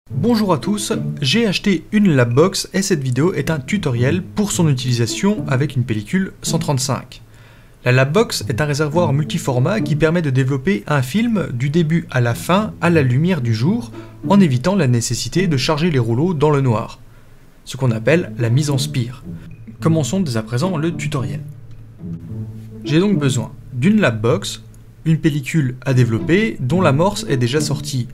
Bonjour à tous, j'ai acheté une Labbox et cette vidéo est un tutoriel pour son utilisation avec une pellicule 135. La Labbox est un réservoir multiformat qui permet de développer un film du début à la fin à la lumière du jour en évitant la nécessité de charger les rouleaux dans le noir, ce qu'on appelle la mise en spire. Commençons dès à présent le tutoriel. J'ai donc besoin d'une Labbox, une pellicule à développer dont l'amorce est déjà sortie.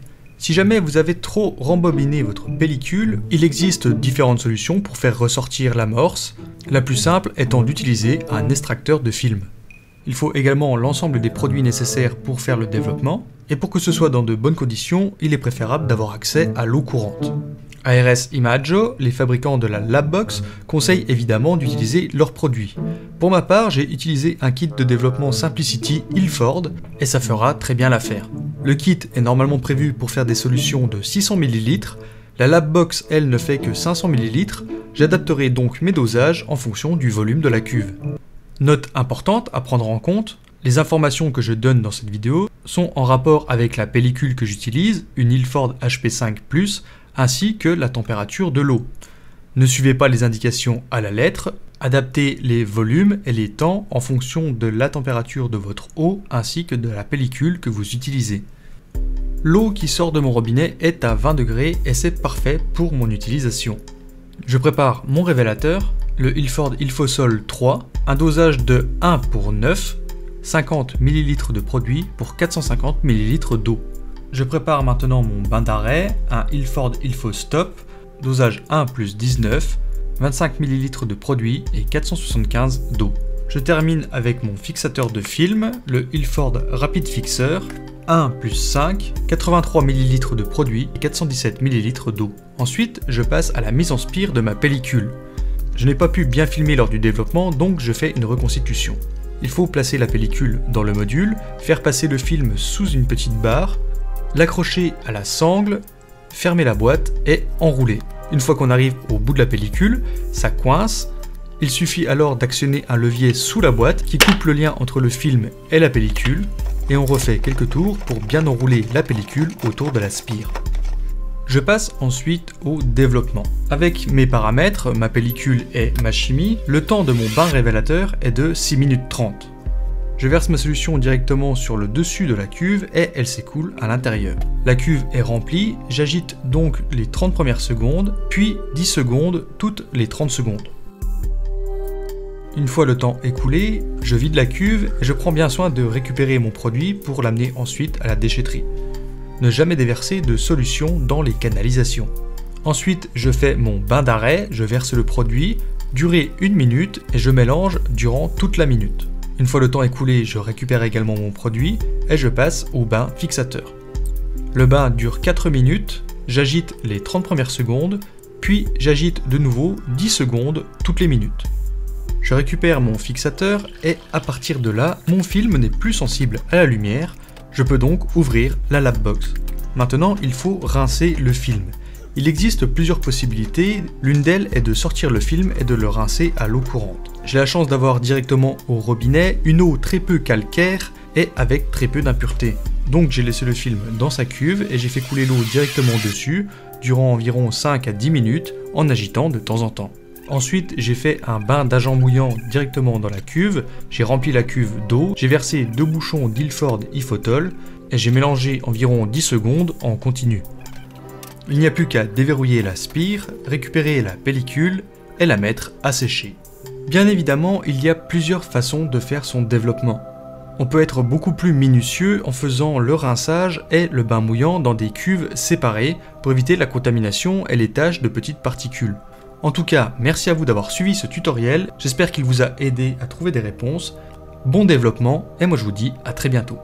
Si jamais vous avez trop rembobiné votre pellicule, il existe différentes solutions pour faire ressortir l'amorce, la plus simple étant d'utiliser un extracteur de film. Il faut également l'ensemble des produits nécessaires pour faire le développement, et pour que ce soit dans de bonnes conditions, il est préférable d'avoir accès à l'eau courante. ARS Imajo, les fabricants de la Labbox, conseillent évidemment d'utiliser leurs produits. Pour ma part, j'ai utilisé un kit de développement Simplicity Ilford, et ça fera très bien l'affaire. Le kit est normalement prévu pour faire des solutions de 600 ml, la Labbox elle ne fait que 500 ml, j'adapterai donc mes dosages en fonction du volume de la cuve. Note importante à prendre en compte, les informations que je donne dans cette vidéo sont en rapport avec la pellicule que j'utilise, une Ilford HP5+, ainsi que la température de l'eau. Ne suivez pas les indications à la lettre, adaptez les volumes et les temps en fonction de la température de votre eau ainsi que de la pellicule que vous utilisez. L'eau qui sort de mon robinet est à 20 degrés et c'est parfait pour mon utilisation. Je prépare mon révélateur, le Ilford Ilfosol 3, un dosage de 1 pour 9, 50 ml de produit pour 450 ml d'eau. Je prépare maintenant mon bain d'arrêt, un Ilford Ilfostop, dosage 1 plus 19, 25 ml de produit et 475 d'eau. Je termine avec mon fixateur de film, le Ilford Rapid Fixer, 1 plus 5, 83 ml de produit et 417 ml d'eau. Ensuite, je passe à la mise en spire de ma pellicule. Je n'ai pas pu bien filmer lors du développement, donc je fais une reconstitution. Il faut placer la pellicule dans le module, faire passer le film sous une petite barre, l'accrocher à la sangle, fermer la boîte et enrouler. Une fois qu'on arrive au bout de la pellicule, ça coince. Il suffit alors d'actionner un levier sous la boîte qui coupe le lien entre le film et la pellicule et on refait quelques tours pour bien enrouler la pellicule autour de la spire. Je passe ensuite au développement. Avec mes paramètres, ma pellicule et ma chimie, le temps de mon bain révélateur est de 6 minutes 30. Je verse ma solution directement sur le dessus de la cuve et elle s'écoule à l'intérieur. La cuve est remplie, j'agite donc les 30 premières secondes, puis 10 secondes toutes les 30 secondes. Une fois le temps écoulé, je vide la cuve et je prends bien soin de récupérer mon produit pour l'amener ensuite à la déchetterie. Ne jamais déverser de solution dans les canalisations. Ensuite, je fais mon bain d'arrêt, je verse le produit, durée 1 minute et je mélange durant toute la minute. Une fois le temps écoulé, je récupère également mon produit et je passe au bain fixateur. Le bain dure 4 minutes, j'agite les 30 premières secondes, puis j'agite de nouveau 10 secondes toutes les minutes. Je récupère mon fixateur et à partir de là, mon film n'est plus sensible à la lumière, je peux donc ouvrir la Labbox. Maintenant, il faut rincer le film. Il existe plusieurs possibilités, l'une d'elles est de sortir le film et de le rincer à l'eau courante. J'ai la chance d'avoir directement au robinet une eau très peu calcaire et avec très peu d'impuretés. Donc j'ai laissé le film dans sa cuve et j'ai fait couler l'eau directement dessus durant environ 5 à 10 minutes en agitant de temps en temps. Ensuite j'ai fait un bain d'agent mouillant directement dans la cuve, j'ai rempli la cuve d'eau, j'ai versé 2 bouchons d'Ilford Ifotol et j'ai mélangé environ 10 secondes en continu. Il n'y a plus qu'à déverrouiller la spire, récupérer la pellicule et la mettre à sécher. Bien évidemment, il y a plusieurs façons de faire son développement. On peut être beaucoup plus minutieux en faisant le rinçage et le bain mouillant dans des cuves séparées pour éviter la contamination et les taches de petites particules. En tout cas, merci à vous d'avoir suivi ce tutoriel, j'espère qu'il vous a aidé à trouver des réponses. Bon développement et moi je vous dis à très bientôt.